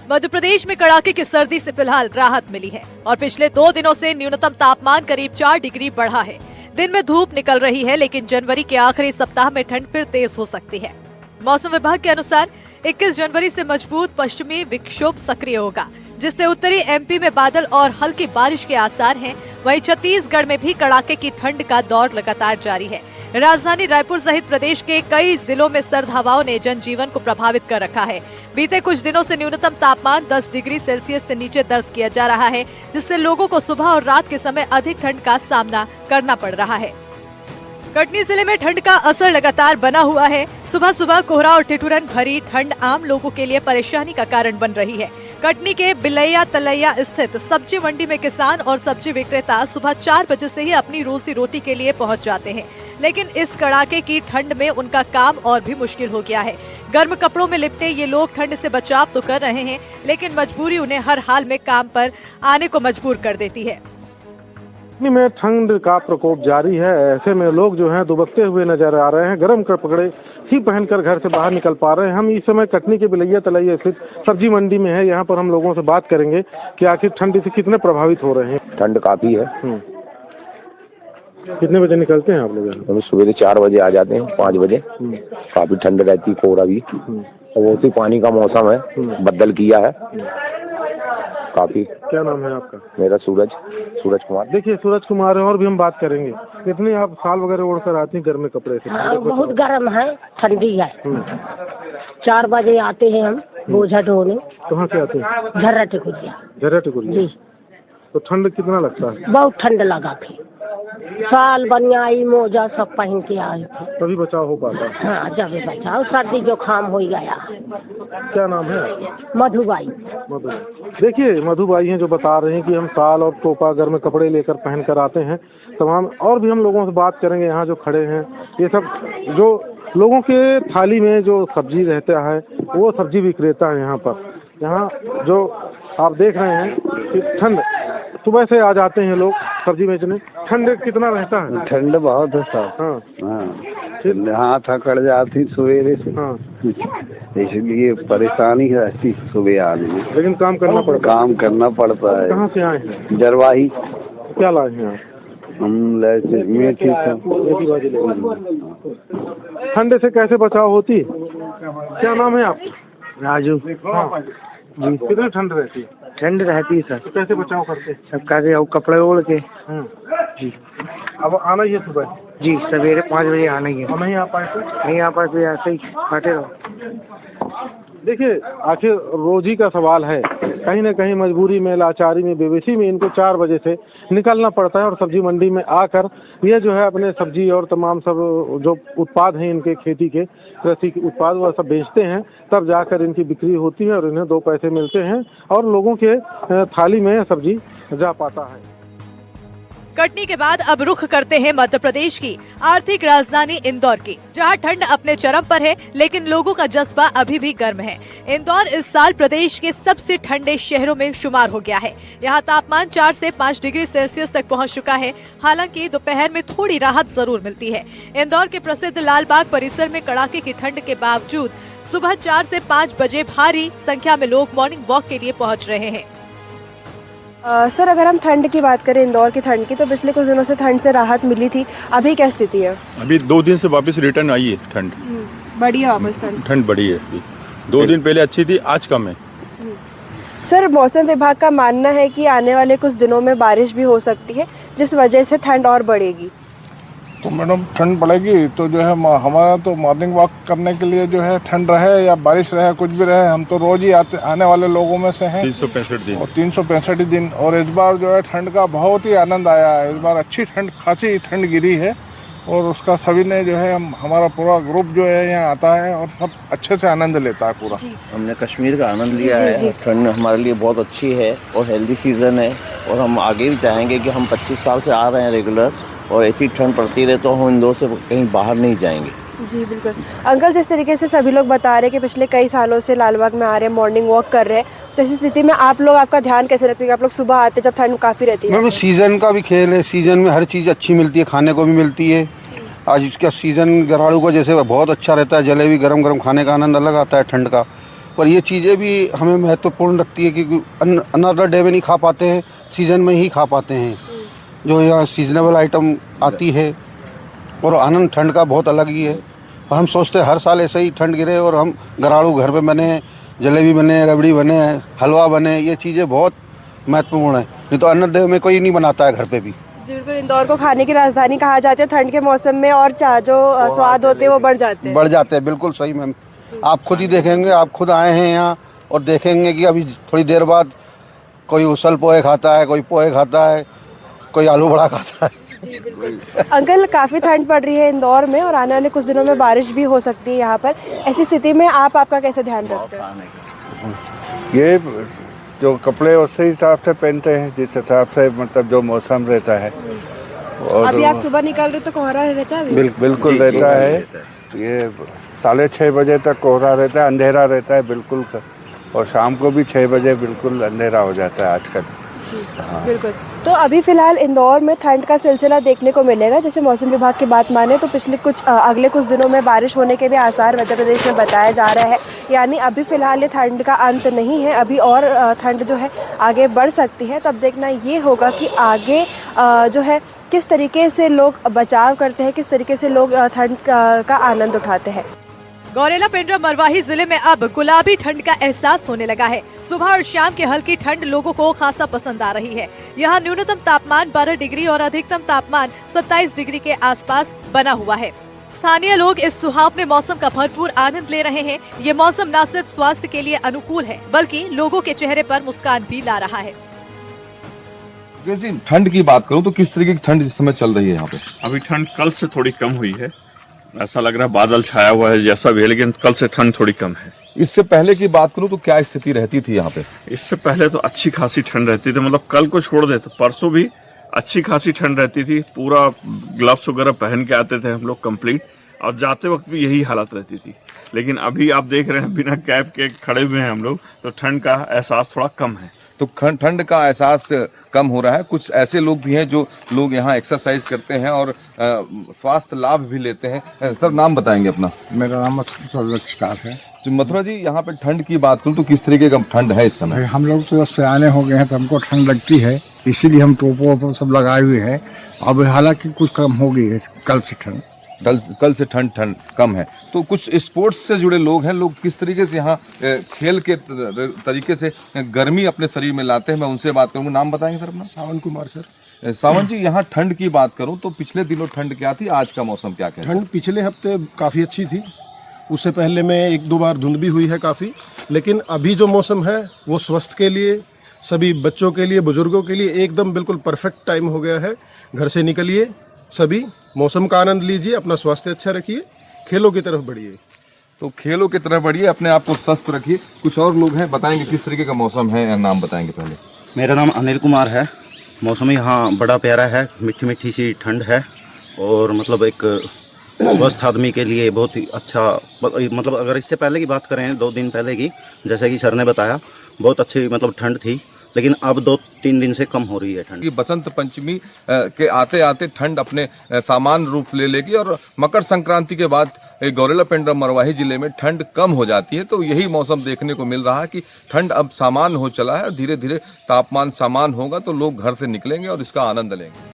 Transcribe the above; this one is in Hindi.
मध्य प्रदेश में कड़ाके की सर्दी से फिलहाल राहत मिली है और पिछले 2 दिनों से न्यूनतम तापमान करीब 4 डिग्री बढ़ा है। दिन में धूप निकल रही है, लेकिन जनवरी के आखिरी सप्ताह में ठंड फिर तेज हो सकती है। मौसम विभाग के अनुसार 21 जनवरी से मजबूत पश्चिमी विक्षोभ सक्रिय होगा, जिससे उत्तरी एमपी में बादल और हल्की बारिश के आसार हैं। वहीं छत्तीसगढ़ में भी कड़ाके की ठंड का दौर लगातार जारी है। राजधानी रायपुर सहित प्रदेश के कई जिलों में सर्द हवाओं ने जनजीवन को प्रभावित कर रखा है। बीते कुछ दिनों से न्यूनतम तापमान 10 डिग्री सेल्सियस से नीचे दर्ज किया जा रहा है, जिससे लोगों को सुबह और रात के समय अधिक ठंड का सामना करना पड़ रहा है। कटनी जिले में ठंड का असर लगातार बना हुआ है। सुबह सुबह कोहरा और ठिठुरन भरी ठंड आम लोगों के लिए परेशानी का कारण बन रही है। कटनी के बिलैया तलैया स्थित सब्जी मंडी में किसान और सब्जी विक्रेता सुबह 4 बजे से ही अपनी रोजी रोटी के लिए पहुंच जाते हैं, लेकिन इस कड़ाके की ठंड में उनका काम और भी मुश्किल हो गया है। गर्म कपड़ों में लिपटे ये लोग ठंड से बचाव तो कर रहे हैं, लेकिन मजबूरी उन्हें हर हाल में काम पर आने को मजबूर कर देती है। कटनी में ठंड का प्रकोप जारी है। ऐसे में लोग जो हैं दुबकते हुए नजर आ रहे हैं। गर्म कपड़े ही पहनकर घर से बाहर निकल पा रहे हैं। हम इस समय कटनी के बिलैया तलैया स्थित सब्जी मंडी में है। यहाँ पर हम लोगों से बात करेंगे कि आखिर ठंड से कितने प्रभावित हो रहे हैं। ठंड काफी है। कितने बजे निकलते हैं आप लोग? हम सुबह 4 बजे आ जाते हैं, 5 बजे। काफी ठंड रहती, कोहरा भी, और वो पानी का मौसम है, बदल किया है काफी। क्या नाम है आपका? मेरा सूरज कुमार। देखिए सूरज कुमार है, और भी हम बात करेंगे। कितने आप साल वगैरह ओढ़कर आती हैं गर्म कपड़े से? बहुत गर्म है, ठंडी है। 4 बजे आते हैं हम बोझा ढोने। कहाँ से आते हैं? झर्रा टिकुरिया जी। तो ठंड कितना लगता है? बहुत ठंड लगा थी। साल बनियाई मोजा सब पहन के आए थे, तभी बचाव हो पाता है। हाँ, जब बचाओ, सर्दी जुकाम हो गया। क्या नाम है? मधुबाई। देखिए मधुबाई हैं जो बता रहे हैं कि हम साल और टोपा गर्म कपड़े लेकर पहन कर आते हैं। तमाम और भी हम लोगों से बात करेंगे यहाँ जो खड़े हैं। ये सब जो लोगों के थाली में जो सब्जी रहता है वो सब्जी विक्रेता है यहाँ पर। यहाँ जो आप देख रहे हैं कि ठंड सुबह से आ जाते हैं लोग सब्जी बेचने। ठंड कितना रहता है? ठंड बहुत है साहब। हाँ। हाथ अकड़ जाती सवेरे से। हाँ। इसलिए परेशानी रहती सुबह आने में, लेकिन काम करना पड़ता है। कहाँ से आए हैं? जरवाही। क्या लाए हैं आप? हम मेथी। ठंड से कैसे बचाव होती? क्या नाम है आप? राजू। हाँ। जी। कितनी ठंड रहती है? ठंड रहती है सर। तो कैसे बचाव करते? सब करके कपड़े ओढ़ के। जी। अब आना ही है सुबह? जी, सवेरे 5 बजे आना ही है। और नहीं आ पाए तो? नहीं आ पाए तो ऐसे ही बैठे रहो। देखिए आखिर रोजी का सवाल है। कहीं न कहीं मजबूरी में, लाचारी में, बेबसी में इनको 4 बजे से निकलना पड़ता है और सब्जी मंडी में आकर ये जो है अपने सब्जी और तमाम सब जो उत्पाद हैं इनके खेती के कृषि के उत्पाद वह सब बेचते हैं। तब जाकर इनकी बिक्री होती है और इन्हें 2 पैसे मिलते हैं और लोगों के थाली में सब्जी जा पाता है। कटनी के बाद अब रुख करते हैं मध्य प्रदेश की आर्थिक राजधानी इंदौर की, जहां ठंड अपने चरम पर है, लेकिन लोगों का जज्बा अभी भी गर्म है। इंदौर इस साल प्रदेश के सबसे ठंडे शहरों में शुमार हो गया है। यहां तापमान 4 से 5 डिग्री सेल्सियस तक पहुंच चुका है। हालांकि दोपहर में थोड़ी राहत जरूर मिलती है। इंदौर के प्रसिद्ध लालबाग परिसर में कड़ाके की ठंड के बावजूद सुबह 4 से 5 बजे भारी संख्या में लोग मॉर्निंग वॉक के लिए पहुँच रहे हैं। सर, अगर हम ठंड की बात करें, इंदौर की ठंड की, तो पिछले कुछ दिनों से ठंड से राहत मिली थी। अभी क्या स्थिति है? अभी 2 दिन से वापस रिटर्न आई है ठंड। बढ़ी है वापस ठंड बढ़ी है। 2 दिन पहले अच्छी थी, आज कम है। सर, मौसम विभाग का मानना है कि आने वाले कुछ दिनों में बारिश भी हो सकती है, जिस वजह से ठंड और बढ़ेगी। तो मैडम ठंड बढ़ेगी तो जो है हमारा तो मॉर्निंग वॉक करने के लिए जो है ठंड रहे या बारिश रहे, कुछ भी रहे, हम तो रोज ही आने वाले लोगों में से हैं। 365 दिन। और इस बार जो है ठंड का बहुत ही आनंद आया है। इस बार अच्छी ठंड, खासी ठंड गिरी है और उसका सभी ने जो है हमारा पूरा ग्रुप जो है यहाँ आता है और सब अच्छे से आनंद लेता है पूरा। हमने कश्मीर का आनंद लिया है। ठंड हमारे लिए बहुत अच्छी है और हेल्दी सीजन है और हम आगे भी चाहेंगे कि हम 25 साल से आ रहे हैं रेगुलर, और ऐसी ठंड पड़ती रहे तो हम इंदौर से कहीं बाहर नहीं जाएंगे। जी बिल्कुल। अंकल, जिस तरीके से सभी लोग बता रहे हैं कि पिछले कई सालों से लालबाग में आ रहे हैं, मॉर्निंग वॉक कर रहे हैं, तो ऐसी स्थिति में आप लोग, आपका ध्यान कैसे रखते हैं कि आप लोग सुबह आते हैं जब ठंड काफ़ी रहती है? मैम, सीज़न का भी खेल है। सीज़न में हर चीज़ अच्छी मिलती है, खाने को भी मिलती है आज इसका सीज़न गराड़ू का जैसे बहुत अच्छा रहता है, जलेबी गरम गरम खाने का आनंद अलग आता है ठंड का। पर ये चीज़ें भी हमें महत्वपूर्ण लगती है क्योंकि अनदर डे में नहीं खा पाते हैं, सीज़न में ही खा पाते हैं। जो यहाँ सीजनेबल आइटम आती है और आनंद ठंड का बहुत अलग ही है। और हम सोचते हैं हर साल ऐसे ही ठंड गिरे और हम गराड़ू घर पे बने, जलेबी बने, रबड़ी बने, हलवा बने, ये चीज़ें बहुत महत्वपूर्ण है। नहीं तो अनदर डे में कोई नहीं बनाता है घर पे भी। जी बिल्कुल, इंदौर को खाने की राजधानी कहा जाता है। ठंड के मौसम में और जो स्वाद होते हैं वो बढ़ जाते हैं। बिल्कुल सही मैम, आप खुद ही देखेंगे, आप खुद आए हैं यहाँ और देखेंगे कि अभी थोड़ी देर बाद कोई उसल पोहे खाता है, कोई पोहे खाता है, कोई आलू बड़ा खाता है। जी बिल्कुल। अंकल, काफ़ी ठंड पड़ रही है इंदौर में और आने वाले कुछ दिनों में बारिश भी हो सकती है यहाँ पर। ऐसी स्थिति में आपका कैसे ध्यान रखते हैं? ये जो कपड़े उसी हिसाब से पहनते हैं जिस हिसाब से मतलब जो मौसम रहता है। और अभी आप सुबह निकल रहे तो कोहरा रहता है? बिल्कुल रहता है। ये 6:30 बजे तक कोहरा रहता है, अंधेरा रहता है बिल्कुल। और शाम को भी 6 बजे बिल्कुल अंधेरा हो जाता है आजकल। हाँ। बिल्कुल। तो अभी फिलहाल इंदौर में ठंड का सिलसिला देखने को मिलेगा। जैसे मौसम विभाग की बात माने तो अगले कुछ दिनों में बारिश होने के भी आसार मध्य प्रदेश में बताया जा रहा है। यानी अभी फिलहाल ये ठंड का अंत नहीं है, अभी और ठंड जो है आगे बढ़ सकती है। तब देखना ये होगा कि आगे जो है किस तरीके से लोग बचाव करते हैं, किस तरीके से लोग ठंड का आनंद उठाते हैं। गौरेला पेंड्रा मरवाही जिले में अब गुलाबी ठंड का एहसास होने लगा है। सुबह और शाम की हल्की ठंड लोगों को खासा पसंद आ रही है। यहाँ न्यूनतम तापमान 12 डिग्री और अधिकतम तापमान 27 डिग्री के आसपास बना हुआ है। स्थानीय लोग इस सुहावने मौसम का भरपूर आनंद ले रहे हैं। ये मौसम न सिर्फ स्वास्थ्य के लिए अनुकूल है बल्कि लोगों के चेहरे पर मुस्कान भी ला रहा है। ठंड की बात करूं तो किस तरीके की ठंड इस समय चल रही है यहाँ पे? अभी ठंड कल से थोड़ी कम हुई है, ऐसा लग रहा है बादल छाया हुआ है जैसा भी है, लेकिन कल से ठंड थोड़ी कम है। इससे पहले की बात करूं तो क्या स्थिति रहती थी यहाँ पे? इससे पहले तो अच्छी खासी ठंड रहती थी, मतलब कल को छोड़ दे तो परसों भी अच्छी खासी ठंड रहती थी। पूरा ग्लव्स वगैरह पहन के आते थे हम लोग कंप्लीट, और जाते वक्त भी यही हालत रहती थी। लेकिन अभी आप देख रहे हैं बिना कैप के खड़े हुए हैं हम लोग, तो ठंड का एहसास थोड़ा कम है। तो ठंड का एहसास कम हो रहा है। कुछ ऐसे लोग भी हैं जो लोग यहाँ एक्सरसाइज करते हैं और स्वास्थ्य लाभ भी लेते हैं। सर, नाम बताएंगे अपना? मेरा नाम नमस्कार है। जो मथुरा जी, यहाँ पे ठंड की बात करूँ तो किस तरीके का ठंड है इस समय? हम लोग तो सियाने हो गए हैं तो हमको ठंड लगती है, इसीलिए हम टोपो वोपो सब लगाए हुए हैं। अब हालांकि कुछ कम हो गई है कल से ठंड। कल से ठंड कम है। तो कुछ स्पोर्ट्स से जुड़े लोग हैं, लोग किस तरीके से यहाँ खेल के तरीके से गर्मी अपने शरीर में लाते हैं, मैं उनसे बात करूँगा। नाम बताएंगे सर अपना? सावन कुमार सर। सावन जी, यहाँ ठंड की बात करूँ तो पिछले दिनों ठंड क्या थी, आज का मौसम क्या है? ठंड पिछले हफ्ते काफ़ी अच्छी थी, उससे पहले में 1-2 बार धुंध भी हुई है काफ़ी। लेकिन अभी जो मौसम है वो स्वास्थ्य के लिए, सभी बच्चों के लिए, बुजुर्गों के लिए एकदम बिल्कुल परफेक्ट टाइम हो गया है। घर से निकलिए, सभी मौसम का आनंद लीजिए, अपना स्वास्थ्य अच्छा रखिए, खेलों की तरफ बढ़िए। तो खेलों की तरफ बढ़िए, अपने आप को स्वस्थ रखिए। कुछ और लोग हैं, बताएंगे किस तरीके का मौसम है, नाम बताएंगे पहले? मेरा नाम अनिल कुमार है। मौसम यहाँ बड़ा प्यारा है, मीठी मीठी सी ठंड है और मतलब एक स्वस्थ आदमी के लिए बहुत ही अच्छा। मतलब अगर इससे पहले की बात करें, 2 दिन पहले की, जैसा कि सर ने बताया, बहुत अच्छी मतलब ठंड थी, लेकिन अब 2-3 दिन से कम हो रही है ठंड। बसंत पंचमी के आते आते ठंड अपने सामान्य रूप ले लेगी और मकर संक्रांति के बाद गौरेला पेंड्रा मरवाही जिले में ठंड कम हो जाती है। तो यही मौसम देखने को मिल रहा है कि ठंड अब सामान्य हो चला है, धीरे धीरे तापमान सामान्य होगा तो लोग घर से निकलेंगे और इसका आनंद लेंगे।